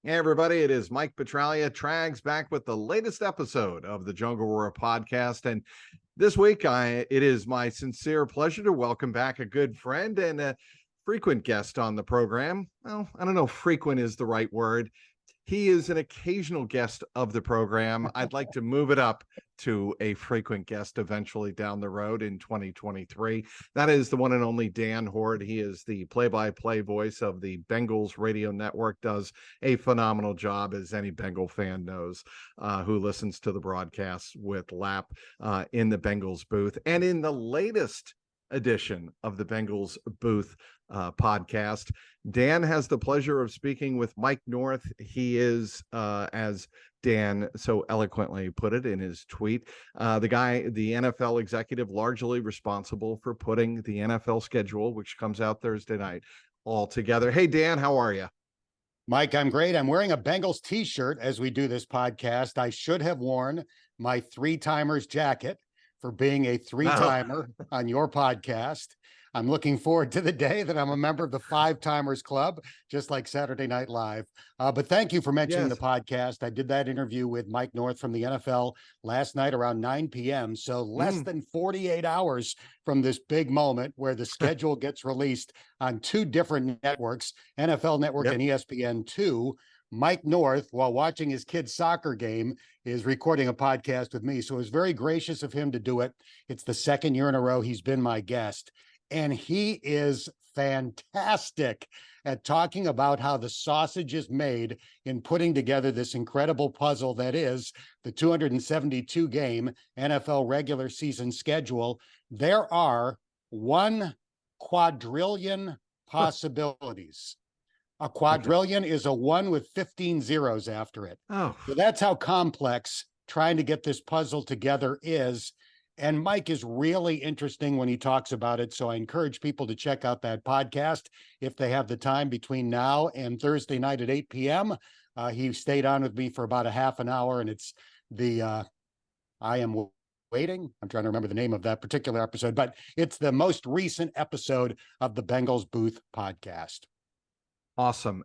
Hey everybody, it is Mike Petralia, Trags, back with the latest episode of the JungleRoar podcast. And this week, it is my sincere pleasure to welcome back a good friend and a frequent guest on the program. Well, I don't know if frequent is the right word. He is an occasional guest of the program. I'd like to move it up to a frequent guest eventually down the road in 2023. That is the one and only Dan Hoard. He is the play-by-play voice of the Bengals radio network, does a phenomenal job, as any Bengal fan knows, who listens to the broadcasts with Lap in the Bengals booth. And in the latest edition of the Bengals booth podcast, Dan has the pleasure of speaking with Mike North. He is, as Dan so eloquently put it in his tweet, the NFL executive largely responsible for putting the NFL schedule, which comes out Thursday night, all together. Hey, Dan, how are you? Mike, I'm great. I'm wearing a Bengals t-shirt as we do this podcast. I should have worn my three-timers jacket for being a three-timer on your podcast. I'm looking forward to the day that I'm a member of the five-timers club, just like Saturday Night Live. But thank you for mentioning the podcast. I did that interview with Mike North from the NFL last night around 9 p.m. So less than 48 hours from this big moment where the schedule gets released on two different networks, NFL Network and ESPN2. Mike North, while watching his kid's soccer game, is recording a podcast with me. So it was very gracious of him to do it. It's the second year in a row he's been my guest. And he is fantastic at talking about how the sausage is made in putting together this incredible puzzle that is the 272 game NFL regular season schedule. There are 1 quadrillion possibilities. A quadrillion is a 1 with 15 zeros after it. So that's how complex trying to get this puzzle together is. And Mike is really interesting when he talks about it. So I encourage people to check out that podcast if they have the time between now and Thursday night at 8 p.m. He stayed on with me for about a half an hour, and it's the I Am Waiting. I'm trying to remember the name of that particular episode, but it's the most recent episode of the Bengals Booth podcast. Awesome.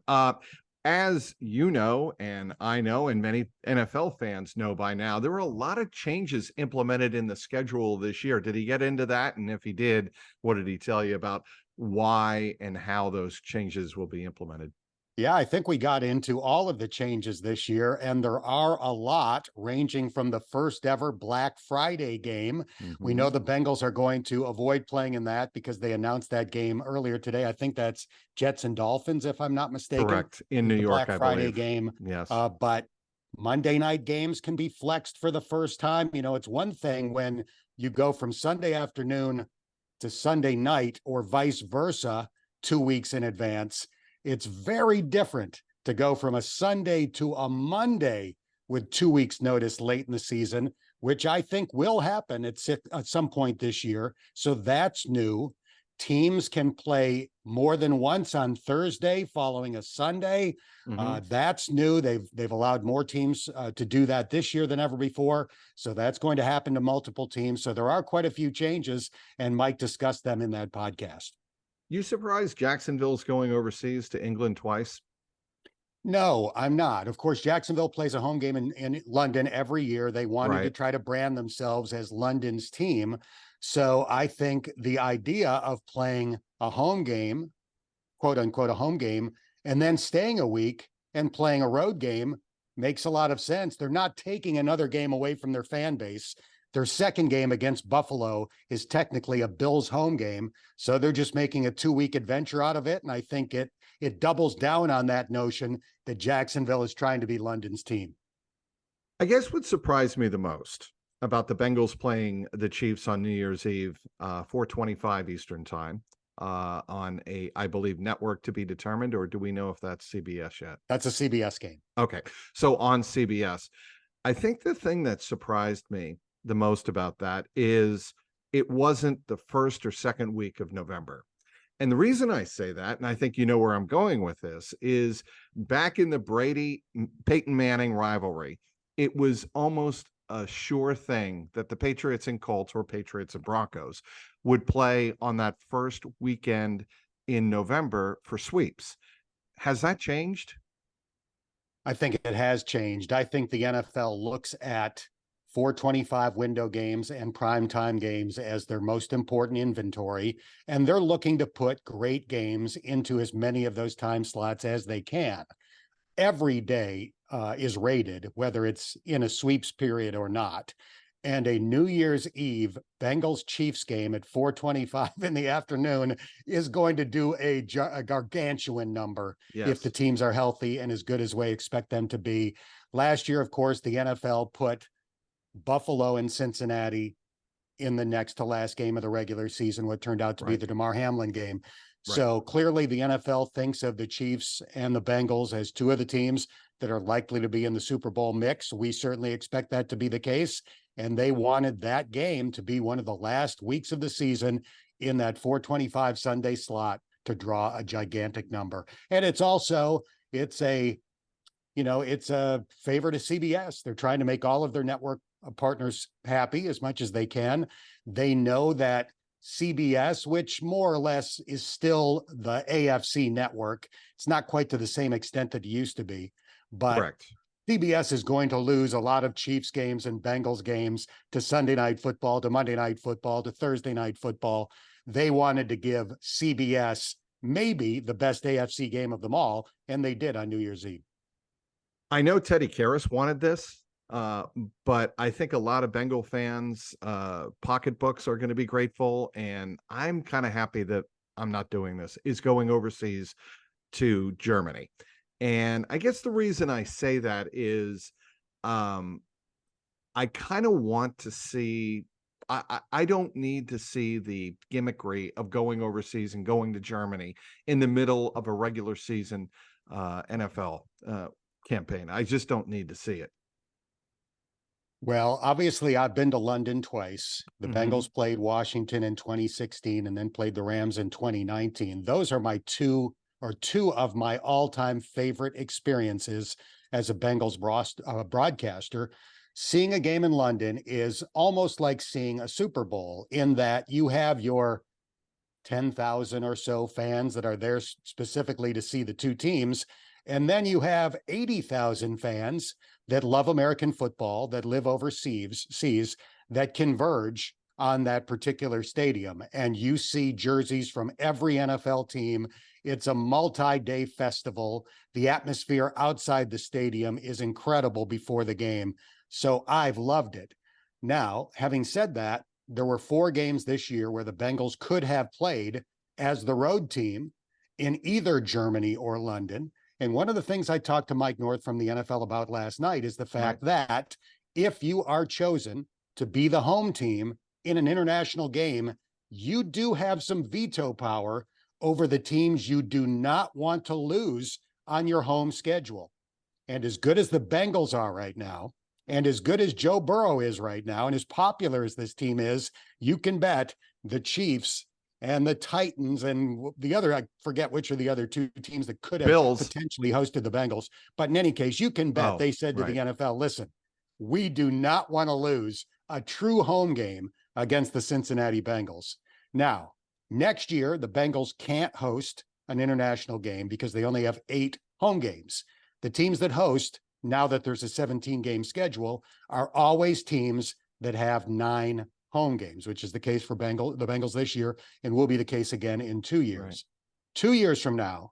As you know, and I know, and many NFL fans know by now, there were a lot of changes implemented in the schedule this year. Did he get into that? And if he did, what did he tell you about why and how those changes will be implemented? Yeah, I think we got into all of the changes this year, and there are a lot, ranging from the first ever Black Friday game. We know the Bengals are going to avoid playing in that because they announced that game earlier today. I think that's Jets and Dolphins, if I'm not mistaken. Correct. In New York, Black Friday game. Yes. But Monday night games can be flexed for the first time. You know, it's one thing when you go from Sunday afternoon to Sunday night or vice versa 2 weeks in advance. It's very different to go from a Sunday to a Monday with 2 weeks notice late in the season, which I think will happen at some point this year. So that's new. Teams can play more than once on Thursday following a Sunday. That's new. They've allowed more teams to do that this year than ever before. So that's going to happen to multiple teams. So there are quite a few changes, and Mike discussed them in that podcast. You surprised Jacksonville's going overseas to England twice? No, I'm not. Of course, Jacksonville plays a home game in London every year. They wanted to try to brand themselves as London's team. So I think the idea of playing a home game, quote unquote, a home game, and then staying a week and playing a road game makes a lot of sense. They're not taking another game away from their fan base. Their second game against Buffalo is technically a Bills home game. So they're just making a 2-week adventure out of it. And I think it doubles down on that notion that Jacksonville is trying to be London's team. I guess what surprised me the most about the Bengals playing the Chiefs on New Year's Eve, 4:25 Eastern time, on a, I believe, network to be determined, or do we know if that's CBS yet? That's a CBS game. Okay. So on CBS, I think the thing that surprised me the most about that is it wasn't the first or second week of November. And the reason I say that, and I think you know where I'm going with this, is back in the Brady-Peyton Manning rivalry, it was almost a sure thing that the Patriots and Colts, or Patriots and Broncos, would play on that first weekend in November for sweeps. Has that changed? I think it has changed. I think the NFL looks at 425 window games and primetime games as their most important inventory, and they're looking to put great games into as many of those time slots as they can. Every day is rated, whether it's in a sweeps period or not. And a New Year's Eve Bengals Chiefs game at 4:25 in the afternoon is going to do a gargantuan number if the Yes. teams are healthy and as good as we expect them to be. Last year, of course, the NFL put Buffalo and Cincinnati in the next to last game of the regular season, what turned out to be the DeMar Hamlin game. Right. So clearly the NFL thinks of the Chiefs and the Bengals as two of the teams that are likely to be in the Super Bowl mix. We certainly expect that to be the case. And they wanted that game to be one of the last weeks of the season in that 425 Sunday slot to draw a gigantic number. And it's also, it's a favor to CBS. They're trying to make all of their network partners happy as much as they can. They know that CBS, which more or less is still the AFC network, it's not quite to the same extent that it used to be, but Correct. CBS is going to lose a lot of Chiefs games and Bengals games to Sunday Night Football, to Monday Night Football, to Thursday Night Football. They wanted to give CBS maybe the best AFC game of them all, and they did on New Year's Eve. I know Teddy Karras wanted this, but I think a lot of Bengal fans' pocketbooks are going to be grateful, and I'm kind of happy that I'm not doing this, is going overseas to Germany. And I guess the reason I say that is I kind of want to see, I don't need to see the gimmickry of going overseas and going to Germany in the middle of a regular season NFL campaign. I just don't need to see it. Well, obviously, I've been to London twice. The Bengals played Washington in 2016 and then played the Rams in 2019. Those are two of my all-time favorite experiences as a Bengals broadcaster. Seeing a game in London is almost like seeing a Super Bowl in that you have your 10,000 or so fans that are there specifically to see the two teams. And then you have 80,000 fans that love American football, that live overseas, that converge on that particular stadium. And you see jerseys from every NFL team. It's a multi-day festival. The atmosphere outside the stadium is incredible before the game. So I've loved it. Now, having said that, there were 4 games this year where the Bengals could have played as the road team in either Germany or London. And one of the things I talked to Mike North from the NFL about last night is the fact that if you are chosen to be the home team in an international game, you do have some veto power over the teams you do not want to lose on your home schedule. And as good as the Bengals are right now, and as good as Joe Burrow is right now, and as popular as this team is, you can bet the Chiefs and the Titans and the other, I forget which are the other 2 teams that could have potentially hosted the Bengals. But in any case, you can bet they said to the NFL, listen, we do not want to lose a true home game against the Cincinnati Bengals. Now, next year, the Bengals can't host an international game because they only have 8 home games. The teams that host, now that there's a 17-game schedule, are always teams that have 9 home games, which is the case for the Bengals this year, and will be the case again in 2 years. 2 years from now,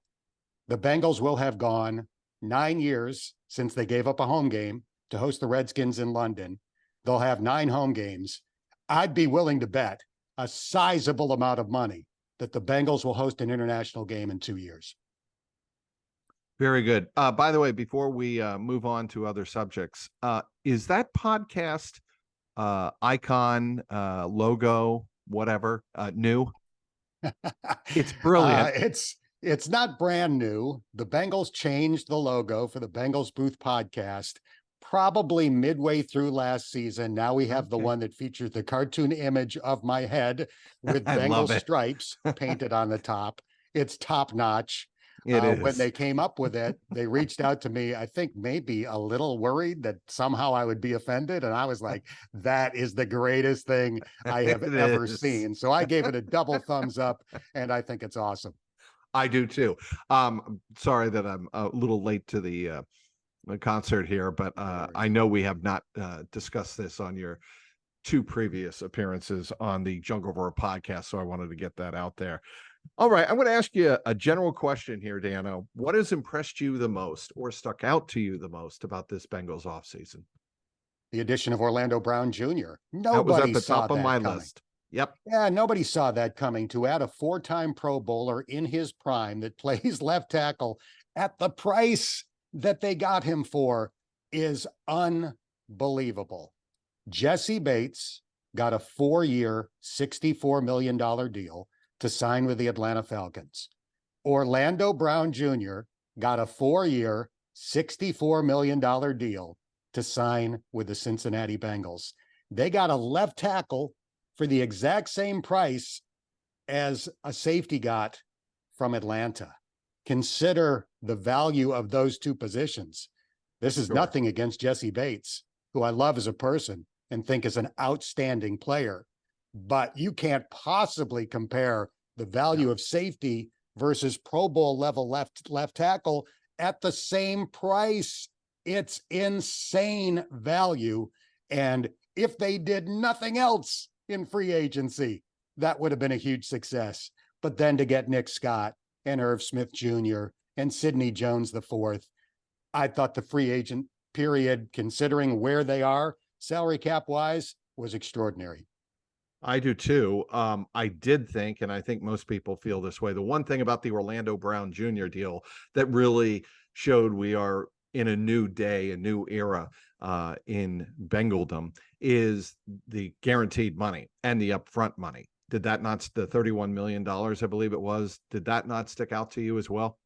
the Bengals will have gone 9 years since they gave up a home game to host the Redskins in London. They'll have 9 home games. I'd be willing to bet a sizable amount of money that the Bengals will host an international game in 2 years. Very good. By the way, before we move on to other subjects, is that podcast icon, logo, whatever, new? It's brilliant. It's not brand new. The Bengals changed the logo for the Bengals Booth podcast probably midway through last season. Now we have the one that features the cartoon image of my head with Bengals stripes painted on the top. It's top notch. It is. When they came up with it, they reached out to me, I think maybe a little worried that somehow I would be offended. And I was like, that is the greatest thing I have ever seen. So I gave it a double thumbs up, and I think it's awesome. I do too. Sorry that I'm a little late to the concert here, but I know we have not discussed this on your two previous appearances on the JungleRoar podcast, so I wanted to get that out there. All right, I'm going to ask you a general question here, Dano. What has impressed you the most or stuck out to you the most about this Bengals offseason? The addition of Orlando Brown Jr. That was at Nobody the saw top of that my coming. list. Yep. Yeah, nobody saw that coming. To add a four-time Pro Bowler in his prime that plays left tackle at the price that they got him for is unbelievable. Jesse Bates got a 4-year, $64 million deal to sign with the Atlanta Falcons. Orlando Brown Jr. got a 4-year, $64 million deal to sign with the Cincinnati Bengals. They got a left tackle for the exact same price as a safety got from Atlanta. Consider the value of those two positions. This is nothing against Jesse Bates, who I love as a person and think is an outstanding player. But you can't possibly compare the value of safety versus Pro Bowl level left tackle at the same price. It's insane value. And if they did nothing else in free agency, that would have been a huge success. But then to get Nick Scott and Irv Smith Jr. and Sidney Jones IV, I thought the free agent period, considering where they are salary cap wise, was extraordinary. I do too. I did think, and I think most people feel this way, the one thing about the Orlando Brown Jr. deal that really showed we are in a new day, a new era in Bengaldom, is the guaranteed money and the upfront money. Did that not, the $31 million, I believe it was, did that not stick out to you as well?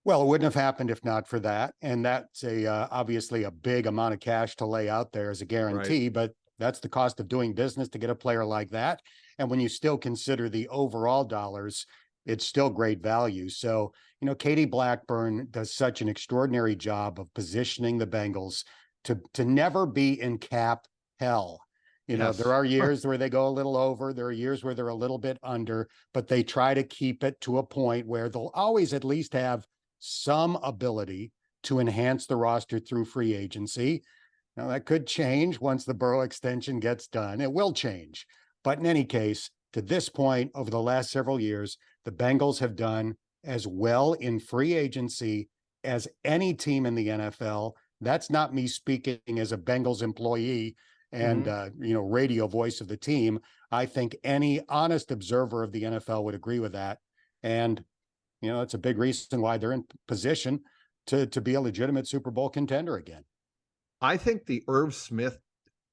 Well, it wouldn't have happened if not for that. And that's obviously a big amount of cash to lay out there as a guarantee, right. But that's the cost of doing business to get a player like that. And when you still consider the overall dollars, it's still great value. So, Katie Blackburn does such an extraordinary job of positioning the Bengals to never be in cap hell. There are years where they go a little over. There are years where they're a little bit under, but they try to keep it to a point where they'll always at least have some ability to enhance the roster through free agency. Now, that could change once the Burrow extension gets done. It will change. But in any case, to this point, over the last several years, the Bengals have done as well in free agency as any team in the NFL. That's not me speaking as a Bengals employee and, radio voice of the team. I think any honest observer of the NFL would agree with that. And, it's a big reason why they're in position to be a legitimate Super Bowl contender again. I think the Irv Smith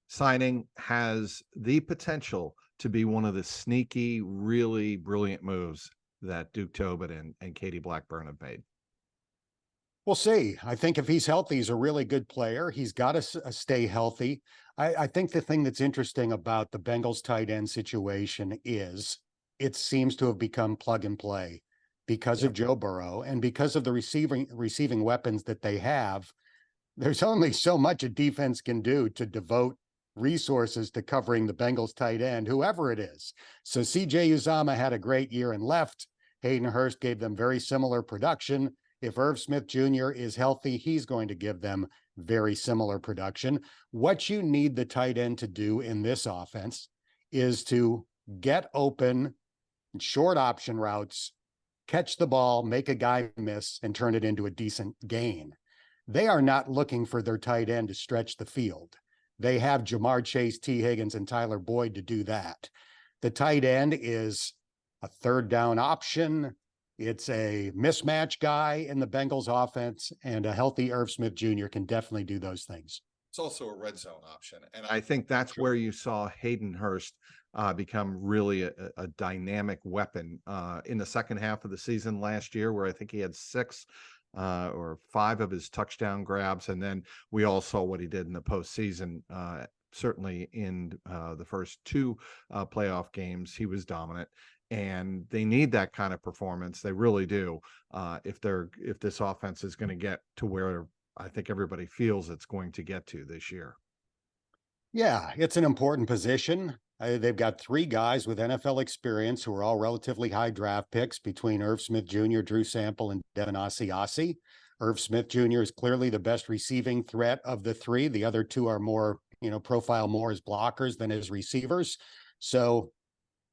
signing has the potential to be one of the sneaky, really brilliant moves that Duke Tobin and Katie Blackburn have made. We'll see. I think if he's healthy, he's a really good player. He's got to stay healthy. I think the thing that's interesting about the Bengals tight end situation is it seems to have become plug and play because of Joe Burrow and because of the receiving weapons that they have. There's only so much a defense can do to devote resources to covering the Bengals tight end, whoever it is. So CJ Uzomah had a great year and left. Hayden Hurst gave them very similar production. If Irv Smith Jr. is healthy, he's going to give them very similar production. What you need the tight end to do in this offense is to get open, short option routes, catch the ball, make a guy miss, and turn it into a decent gain. They are not looking for their tight end to stretch the field. They have Jamar Chase, T. Higgins, and Tyler Boyd to do that. The tight end is a third down option. It's a mismatch guy in the Bengals offense, and a healthy Irv Smith Jr. can definitely do those things. It's also a red zone option. And I think that's where you saw Hayden Hurst become really a dynamic weapon in the second half of the season last year, where I think he had 6 or 5 of his touchdown grabs. And then we all saw what he did in the postseason. Certainly in the first 2 playoff games, he was dominant. And they need that kind of performance. They really do. If this offense is going to get to where I think everybody feels it's going to get to this year. Yeah, it's an important position. They've got 3 guys with NFL experience who are all relatively high draft picks between Irv Smith Jr., Drew Sample, and Devin Asiasi. Irv Smith Jr. is clearly the best receiving threat of the three. The other two are more, profile more as blockers than as receivers. So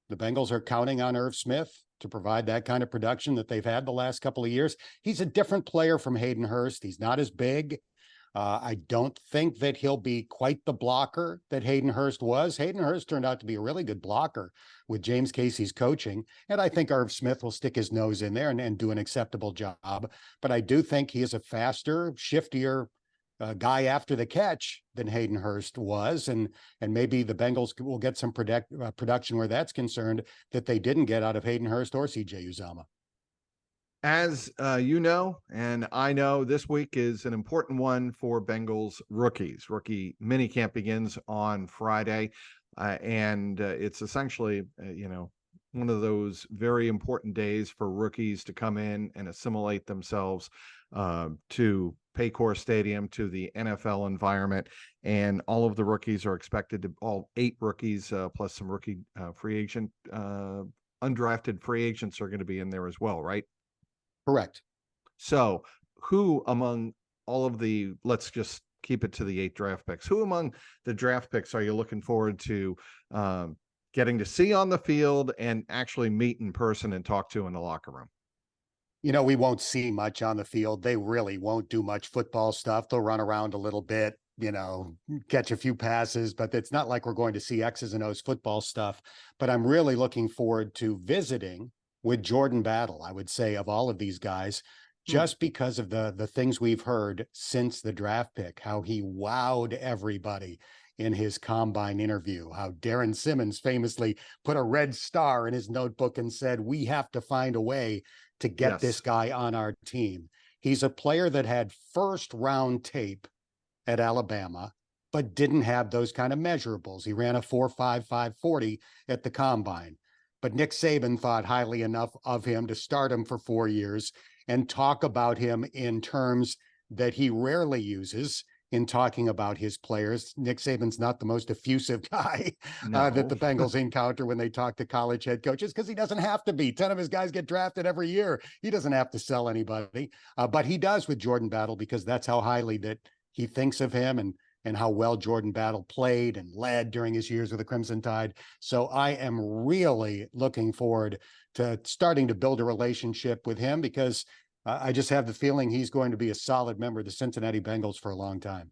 the Bengals are counting on Irv Smith to provide that kind of production that they've had the last couple of years. He's a different player from Hayden Hurst. He's not as big. I don't think that he'll be quite the blocker that Hayden Hurst was. Hayden Hurst turned out to be a really good blocker with James Casey's coaching. And I think Irv Smith will stick his nose in there and do an acceptable job. But I do think he is a faster, shiftier guy after the catch than Hayden Hurst was. And maybe the Bengals will get some production where that's concerned that they didn't get out of Hayden Hurst or CJ Uzomah. As you know, and I know, this week is an important one for Bengals rookies. Rookie minicamp begins on Friday, and it's essentially, one of those very important days for rookies to come in and assimilate themselves to Paycor Stadium, to the NFL environment. And all of the rookies are expected to, all 8 rookies plus some rookie free agent, undrafted free agents are going to be in there as well, right? Correct. So who among all of the, let's just keep it to the 8 draft picks, who among the draft picks are you looking forward to getting to see on the field and actually meet in person and talk to in the locker room? We won't see much on the field. They really won't do much football stuff. They'll run around a little bit, catch a few passes, but it's not like we're going to see X's and O's football stuff. But I'm really looking forward to visiting with Jordan Battle, I would say, of all of these guys, just because of the things we've heard since the draft pick, how he wowed everybody in his combine interview, how Darren Simmons famously put a red star in his notebook and said, we have to find a way to get this guy on our team. He's a player that had first round tape at Alabama, but didn't have those kind of measurables. He ran a 4.55 40 at the combine. But Nick Saban thought highly enough of him to start him for 4 years and talk about him in terms that he rarely uses in talking about his players. Nick Saban's not the most effusive guy that the Bengals encounter when they talk to college head coaches, because he doesn't have to be. 10 of his guys get drafted every year. He doesn't have to sell anybody, but he does with Jordan Battle, because that's how highly that he thinks of him and how well Jordan Battle played and led during his years with the Crimson Tide. So I am really looking forward to starting to build a relationship with him, because I just have the feeling he's going to be a solid member of the Cincinnati Bengals for a long time.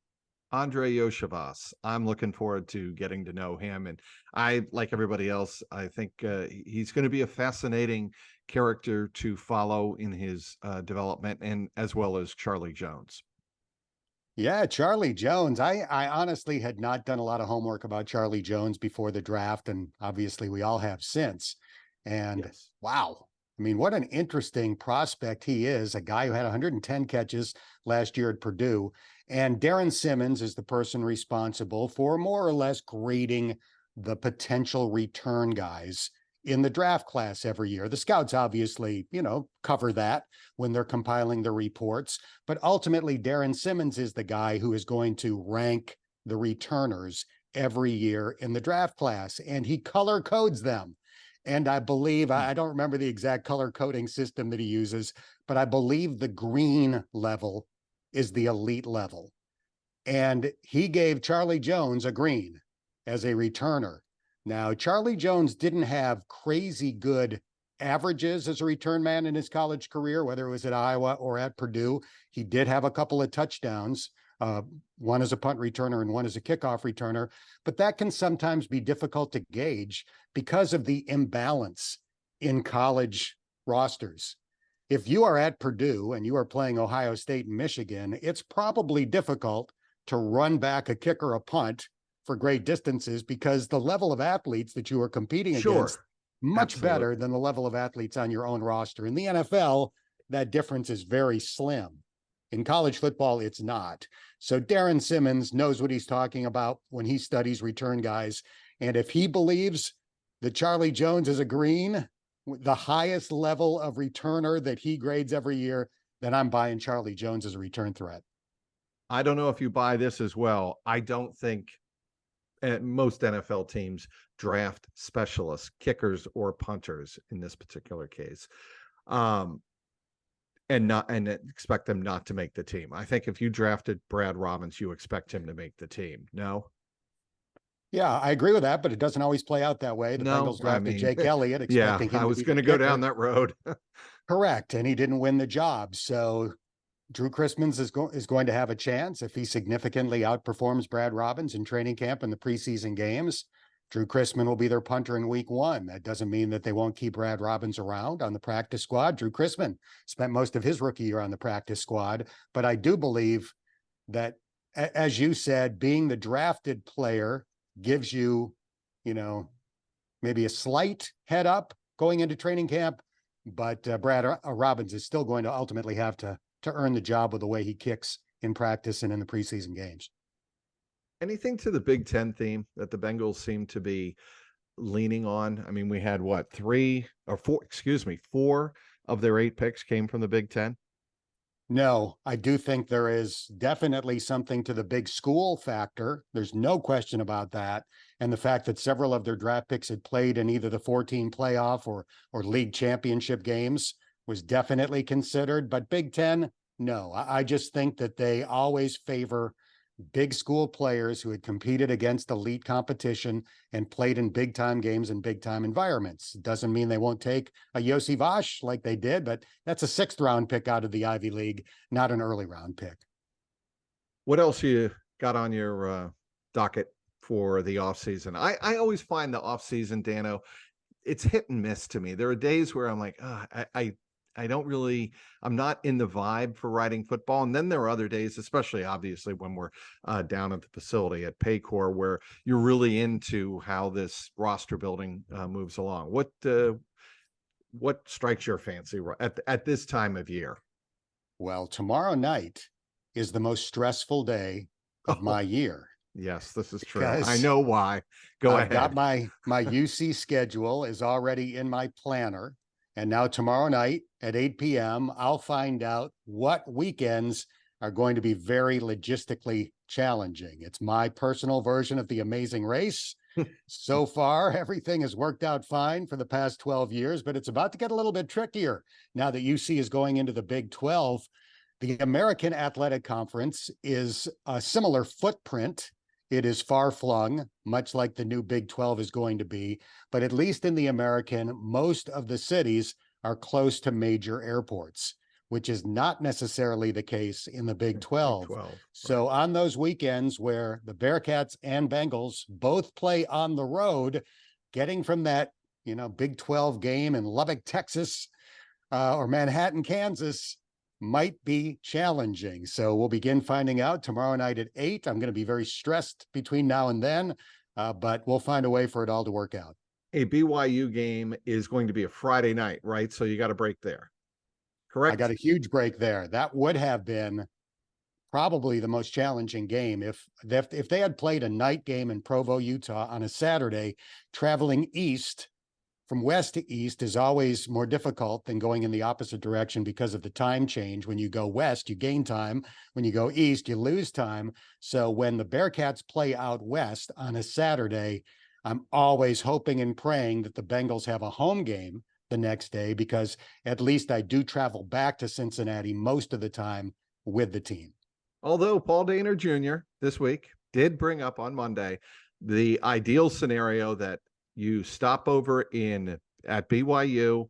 Andre Yoshavas, I'm looking forward to getting to know him. And I, like everybody else, I think he's going to be a fascinating character to follow in his development, and as well as Charlie Jones. Yeah, Charlie Jones. I honestly had not done a lot of homework about Charlie Jones before the draft, and obviously we all have since. And wow, I mean, what an interesting prospect he is, a guy who had 110 catches last year at Purdue. And Darren Simmons is the person responsible for more or less grading the potential return guys in the draft class every year. The scouts obviously, cover that when they're compiling the reports, but ultimately Darren Simmons is the guy who is going to rank the returners every year in the draft class, and he color codes them. And I believe, I don't remember the exact color coding system that he uses, but I believe the green level is the elite level. And he gave Charlie Jones a green as a returner. Now, Charlie Jones didn't have crazy good averages as a return man in his college career, whether it was at Iowa or at Purdue. He did have a couple of touchdowns, one as a punt returner and one as a kickoff returner, but that can sometimes be difficult to gauge because of the imbalance in college rosters. If you are at Purdue and you are playing Ohio State and Michigan, it's probably difficult to run back a kick or a punt for great distances, because the level of athletes that you are competing against much better than the level of athletes on your own roster. In the NFL, that difference is very slim. In college football, it's not. So Darren Simmons knows what he's talking about when he studies return guys. And if he believes that Charlie Jones is a green, the highest level of returner that he grades every year, then I'm buying Charlie Jones as a return threat. I don't know if you buy this as well. I don't think most NFL teams draft specialists, kickers or punters in this particular case. and expect them not to make the team. I think if you drafted Brad Robbins, you expect him to make the team. No? Yeah, I agree with that, but it doesn't always play out that way. The No, Bengals I drafted mean, Jake Elliott, yeah, expecting I him to was be going the to go down kicker. that road. Correct, and he didn't win the job. So Drew Christmas is going to have a chance if he significantly outperforms Brad Robbins in training camp and the preseason games. Drew Christmas will be their punter in week 1. That doesn't mean that they won't keep Brad Robbins around on the practice squad. Drew Christmas spent most of his rookie year on the practice squad, but I do believe that, as you said, being the drafted player gives you, maybe a slight head up going into training camp, but Brad Robbins is still going to ultimately have to earn the job with the way he kicks in practice and in the preseason games. Anything to the Big Ten theme that the Bengals seem to be leaning on? I mean, we had what, 4 of their 8 picks came from the Big Ten. No, I do think there is definitely something to the big school factor. There's no question about that. And the fact that several of their draft picks had played in either the 14 playoff or league championship games was definitely considered. But Big Ten, no, I just think that they always favor big school players who had competed against elite competition and played in big time games and big time environments. It doesn't mean they won't take a Yossi Vash like they did, but that's a 6th round pick out of the Ivy League, not an early round pick. What else you got on your docket for the offseason? I always find the offseason, Dano, it's hit and miss to me. There are days where I'm like, I don't really, I'm not in the vibe for writing football. And then there are other days, especially obviously when we're down at the facility at Paycor, where you're really into how this roster building moves along. What strikes your fancy at this time of year? Well, tomorrow night is the most stressful day of my year. Yes, this is true. I know why. Go ahead. I've got my UC schedule is already in my planner. And now tomorrow night at 8 p.m., I'll find out what weekends are going to be very logistically challenging. It's my personal version of the Amazing Race. So far, everything has worked out fine for the past 12 years, but it's about to get a little bit trickier now that UC is going into the Big 12. The American Athletic Conference is a similar footprint. It is far-flung, much like the new Big 12 is going to be, but at least in the American, most of the cities are close to major airports, which is not necessarily the case in the Big 12. So right. On those weekends where the Bearcats and Bengals both play on the road, getting from that, Big 12 game in Lubbock, Texas, or Manhattan, Kansas, might be challenging. So we'll begin finding out tomorrow night at 8. I'm going to be very stressed between now and then, but we'll find a way for it all to work out. A BYU game is going to be a Friday night, right? So you got a break there. Correct? I got a huge break there. That would have been probably the most challenging game. If they had played a night game in Provo, Utah on a Saturday, traveling east from west to east is always more difficult than going in the opposite direction because of the time change. When you go west, you gain time. When you go east, you lose time. So when the Bearcats play out west on a Saturday, I'm always hoping and praying that the Bengals have a home game the next day, because at least I do travel back to Cincinnati most of the time with the team. Although Paul Dehner Jr. this week did bring up on Monday the ideal scenario that you stop over at BYU,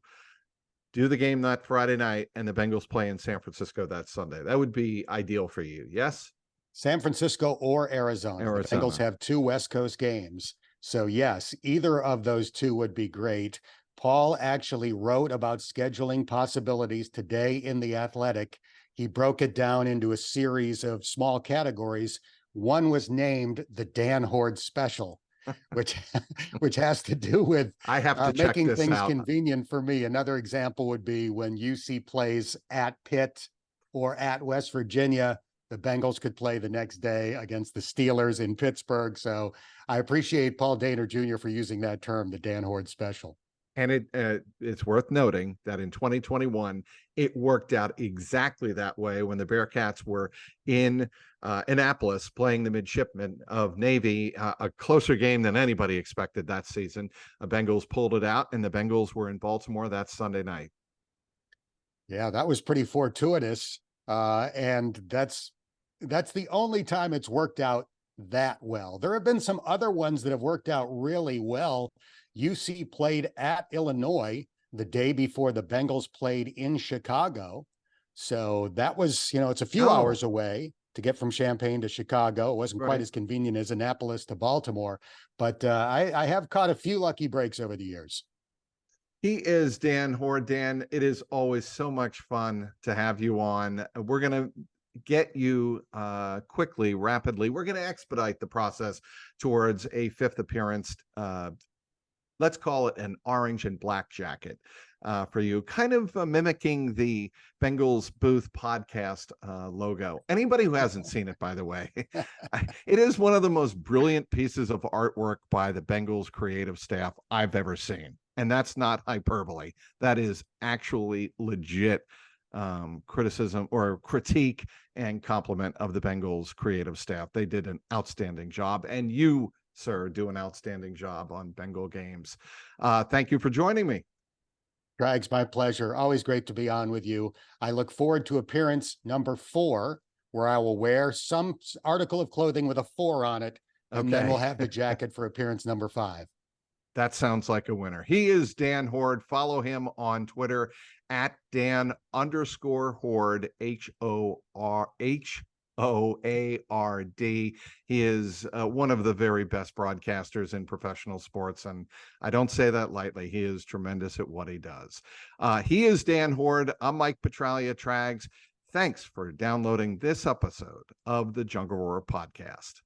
do the game that Friday night, and the Bengals play in San Francisco that Sunday. That would be ideal for you. Yes? San Francisco or Arizona. The Bengals have 2 West Coast games. So yes, either of those 2 would be great. Paul actually wrote about scheduling possibilities today in The Athletic. He broke it down into a series of small categories. One was named the Dan Hoard Special, which has to do with I have to making things out. Convenient for me. Another example would be when UC plays at Pitt or at West Virginia, the Bengals could play the next day against the Steelers in Pittsburgh. So I appreciate Paul Dehner Jr. for using that term, the Dan Hoard Special. And it's worth noting that in 2021, it worked out exactly that way when the Bearcats were in Annapolis playing the midshipmen of Navy, a closer game than anybody expected that season. The Bengals pulled it out, and the Bengals were in Baltimore that Sunday night. Yeah, that was pretty fortuitous. And that's the only time it's worked out that well. There have been some other ones that have worked out really well. UC played at Illinois the day before the Bengals played in Chicago. So that was, it's a few Oh, hours away to get from Champaign to Chicago. It wasn't quite right. as convenient as Annapolis to Baltimore, but I have caught a few lucky breaks over the years. He is Dan Hoard. Dan, it is always so much fun to have you on. We're going to get you quickly, rapidly. We're going to expedite the process towards a fifth appearance. Let's call it an orange and black jacket for you, kind of mimicking the Bengals Booth podcast logo. Anybody who hasn't seen it, by the way, it is one of the most brilliant pieces of artwork by the Bengals creative staff I've ever seen. And that's not hyperbole. That is actually legit criticism or critique and compliment of the Bengals creative staff. They did an outstanding job. And you, sir, do an outstanding job on Bengal games. Thank you for joining me. Trags, my pleasure. Always great to be on with you. I look forward to appearance number 4, where I will wear some article of clothing with a 4 on it, and then we'll have the jacket for appearance number 5. That sounds like a winner. He is Dan Hoard. Follow him on Twitter at Dan_Hoard, HOARD. He is one of the very best broadcasters in professional sports, and I don't say that lightly. He is tremendous at what he does. He is Dan Hoard. I'm Mike Petraglia, Trags. Thanks for downloading this episode of the JungleRoar podcast.